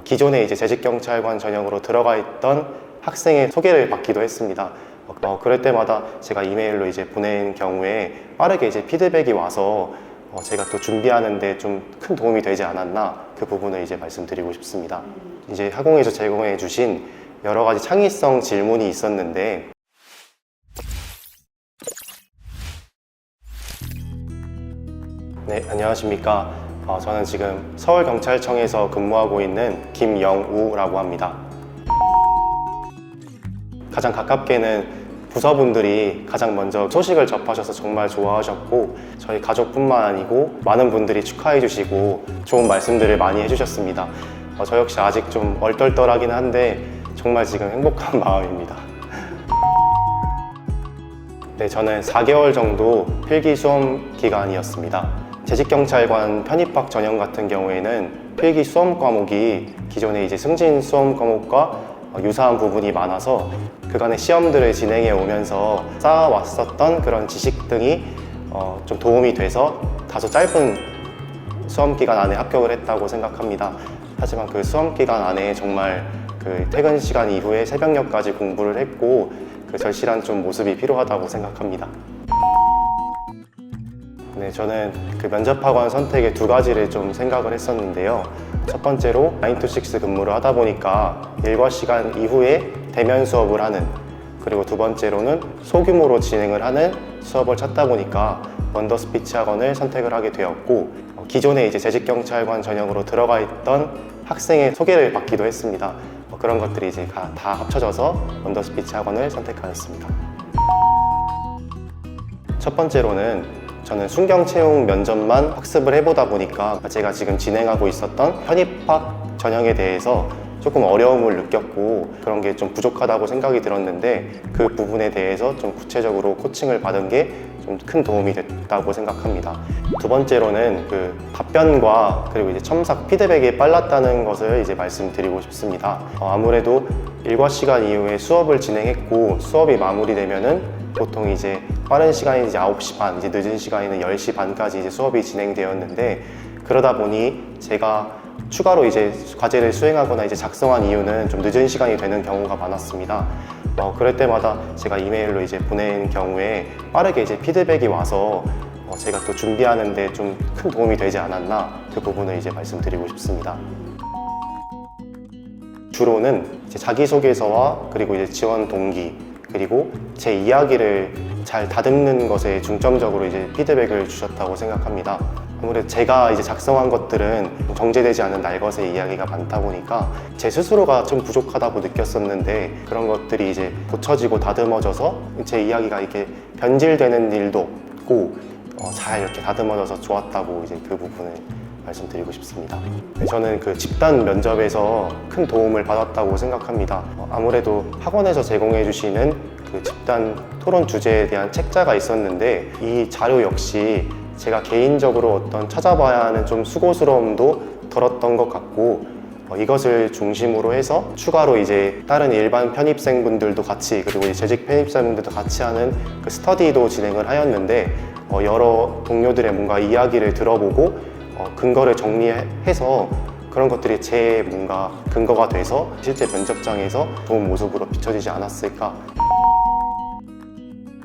기존에 이제 재직경찰관 전형으로 들어가 있던 학생의 소개를 받기도 했습니다. 그럴 때마다 제가 이메일로 이제 보낸 경우에 빠르게 이제 피드백이 와서 제가 또 준비하는데 좀 큰 도움이 되지 않았나, 그 부분을 이제 말씀드리고 싶습니다. 이제 학공에서 제공해 주신 여러 가지 창의성 질문이 있었는데, 네, 안녕하십니까. 저는 지금 서울경찰청에서 근무하고 있는 김영우라고 합니다. 가장 가깝게는 부서분들이 가장 먼저 소식을 접하셔서 정말 좋아하셨고, 저희 가족뿐만 아니고 많은 분들이 축하해 주시고 좋은 말씀들을 많이 해주셨습니다. 저 역시 아직 좀 얼떨떨하긴 한데 정말 지금 행복한 마음입니다. 네, 저는 4개월 정도 필기 수험 기간이었습니다. 재직경찰관 편입학 전형 같은 경우에는 필기 수험 과목이 기존에 이제 승진 수험 과목과 유사한 부분이 많아서 그간의 시험들을 진행해 오면서 쌓아왔었던 그런 지식 등이 좀 도움이 돼서 다소 짧은 수험 기간 안에 합격을 했다고 생각합니다. 하지만 그 수험 기간 안에 정말 그 퇴근 시간 이후에 새벽녘까지 공부를 했고, 그 절실한 좀 모습이 필요하다고 생각합니다. 네, 저는 그 면접학원 선택의 두 가지를 좀 생각을 했었는데요. 첫 번째로 9to6 근무를 하다 보니까 일과 시간 이후에 대면 수업을 하는, 그리고 두 번째로는 소규모로 진행을 하는 수업을 찾다 보니까 원더스피치 학원을 선택을 하게 되었고, 기존에 이제 재직경찰관 전형으로 들어가 있던 학생의 소개를 받기도 했습니다. 그런 것들이 이제 다 합쳐져서 원더스피치 학원을 선택하였습니다. 첫 번째로는 저는 순경 채용 면접만 학습을 해보다 보니까 제가 지금 진행하고 있었던 편입학 전형에 대해서 조금 어려움을 느꼈고, 그런 게 좀 부족하다고 생각이 들었는데, 그 부분에 대해서 좀 구체적으로 코칭을 받은 게 좀 큰 도움이 됐다고 생각합니다. 두 번째로는 그 답변과 그리고 이제 첨삭 피드백이 빨랐다는 것을 이제 말씀드리고 싶습니다. 아무래도 일과 시간 이후에 수업을 진행했고, 수업이 마무리되면은 보통 이제 빠른 시간이 이제 9시 반, 이제 늦은 시간에는 10시 반까지 이제 수업이 진행되었는데, 그러다 보니 제가 추가로 이제 과제를 수행하거나 이제 작성한 이유는 좀 늦은 시간이 되는 경우가 많았습니다. 그럴 때마다 제가 이메일로 이제 보낸 경우에 빠르게 이제 피드백이 와서 제가 또 준비하는데 좀 큰 도움이 되지 않았나, 그 부분을 이제 말씀드리고 싶습니다. 주로는 이제 자기소개서와 그리고 이제 지원 동기, 그리고 제 이야기를 잘 다듬는 것에 중점적으로 이제 피드백을 주셨다고 생각합니다. 아무래도 제가 이제 작성한 것들은 정제되지 않은 날것의 이야기가 많다 보니까 제 스스로가 좀 부족하다고 느꼈었는데, 그런 것들이 이제 고쳐지고 다듬어져서 제 이야기가 이렇게 변질되는 일도 없고 잘 이렇게 다듬어져서 좋았다고 이제 그 부분을 말씀드리고 싶습니다. 저는 그 집단 면접에서 큰 도움을 받았다고 생각합니다. 아무래도 학원에서 제공해 주시는 그 집단 토론 주제에 대한 책자가 있었는데, 이 자료 역시 제가 개인적으로 어떤 찾아봐야 하는 좀 수고스러움도 덜었던 것 같고, 이것을 중심으로 해서 추가로 이제 다른 일반 편입생분들도 같이, 그리고 이제 재직 편입생분들도 같이 하는 그 스터디도 진행을 하였는데, 여러 동료들의 뭔가 이야기를 들어보고 근거를 정리해서 그런 것들이 제 뭔가 근거가 돼서 실제 면접장에서 좋은 모습으로 비춰지지 않았을까.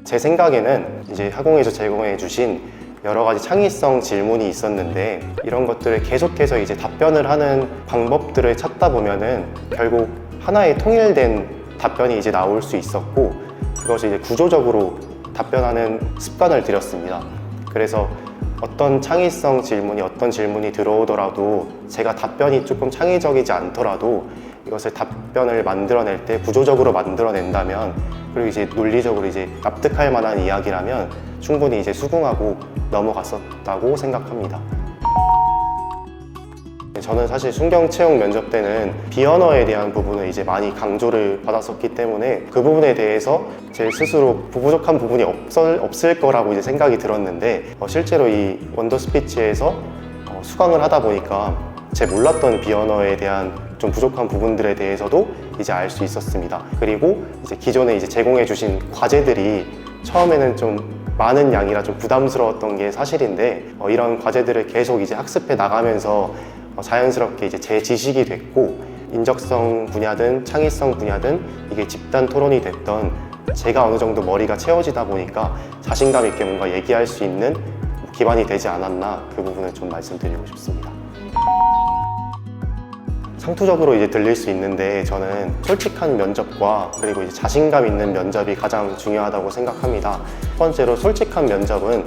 제 생각에는 이제 학공에서 제공해 주신 여러 가지 창의성 질문이 있었는데, 이런 것들을 계속해서 이제 답변을 하는 방법들을 찾다 보면은 결국 하나의 통일된 답변이 이제 나올 수 있었고, 그것이 이제 구조적으로 답변하는 습관을 들였습니다. 그래서 어떤 창의성 질문이, 어떤 질문이 들어오더라도 제가 답변이 조금 창의적이지 않더라도 이것을 답변을 만들어낼 때 구조적으로 만들어낸다면, 그리고 이제 논리적으로 이제 납득할 만한 이야기라면 충분히 이제 수긍하고 넘어갔었다고 생각합니다. 저는 사실 순경 채용 면접 때는 비언어에 대한 부분을 이제 많이 강조를 받았었기 때문에 그 부분에 대해서 제 스스로 부족한 부분이 없을 거라고 이제 생각이 들었는데, 실제로 이 원더스피치에서 수강을 하다 보니까 제 몰랐던 비언어에 대한 좀 부족한 부분들에 대해서도 이제 알 수 있었습니다. 그리고 이제 기존에 이제 제공해 주신 과제들이 처음에는 좀 많은 양이라 좀 부담스러웠던 게 사실인데, 이런 과제들을 계속 이제 학습해 나가면서 자연스럽게 이제 제 지식이 됐고, 인적성 분야든 창의성 분야든 이게 집단 토론이 됐던, 제가 어느 정도 머리가 채워지다 보니까 자신감 있게 뭔가 얘기할 수 있는 기반이 되지 않았나, 그 부분을 좀 말씀드리고 싶습니다. 상투적으로 이제 들릴 수 있는데, 저는 솔직한 면접과 그리고 이제 자신감 있는 면접이 가장 중요하다고 생각합니다. 첫 번째로 솔직한 면접은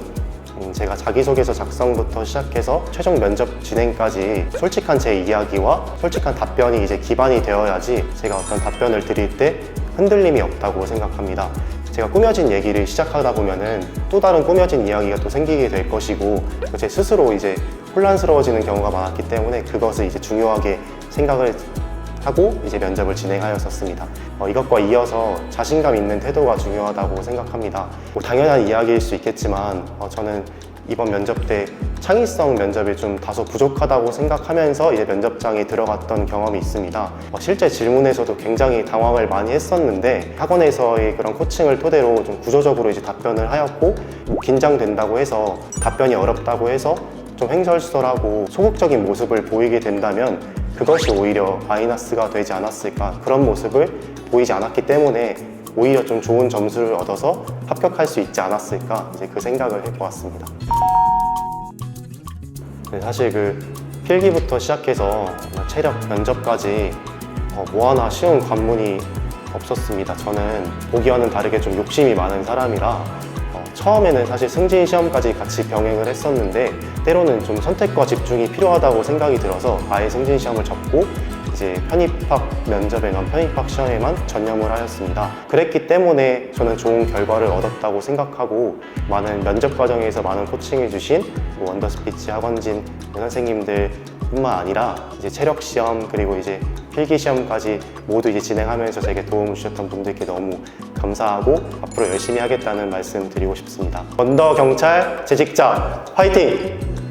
제가 자기소개서 작성부터 시작해서 최종 면접 진행까지 솔직한 제 이야기와 솔직한 답변이 이제 기반이 되어야지 제가 어떤 답변을 드릴 때 흔들림이 없다고 생각합니다. 제가 꾸며진 얘기를 시작하다 보면은 또 다른 꾸며진 이야기가 또 생기게 될 것이고, 제 스스로 이제 혼란스러워지는 경우가 많았기 때문에 그것을 이제 중요하게 생각을 하고 이제 면접을 진행하였었습니다. 이것과 이어서 자신감 있는 태도가 중요하다고 생각합니다. 뭐 당연한 이야기일 수 있겠지만 저는 이번 면접 때 창의성 면접이 좀 다소 부족하다고 생각하면서 이제 면접장에 들어갔던 경험이 있습니다. 실제 질문에서도 굉장히 당황을 많이 했었는데, 학원에서의 그런 코칭을 토대로 좀 구조적으로 이제 답변을 하였고, 뭐 긴장된다고 해서, 답변이 어렵다고 해서 좀 횡설수설하고 소극적인 모습을 보이게 된다면 그것이 오히려 마이너스가 되지 않았을까, 그런 모습을 보이지 않았기 때문에 오히려 좀 좋은 점수를 얻어서 합격할 수 있지 않았을까, 이제 그 생각을 해보았습니다. 사실 그 필기부터 시작해서 체력 면접까지 뭐 하나 쉬운 관문이 없었습니다. 저는 보기와는 다르게 좀 욕심이 많은 사람이라 처음에는 사실 승진 시험까지 같이 병행을 했었는데, 때로는 좀 선택과 집중이 필요하다고 생각이 들어서 아예 승진 시험을 접고 이제 편입학 면접에만, 편입학 시험에만 전념을 하였습니다. 그랬기 때문에 저는 좋은 결과를 얻었다고 생각하고, 많은 면접 과정에서 많은 코칭해 주신 원더스피치 학원진 선생님들 뿐만 아니라 이제 체력 시험 그리고 이제 필기 시험까지 모두 이제 진행하면서 제게 도움을 주셨던 분들께 너무 감사하고 앞으로 열심히 하겠다는 말씀 드리고 싶습니다. 원더 경찰 재직자 화이팅!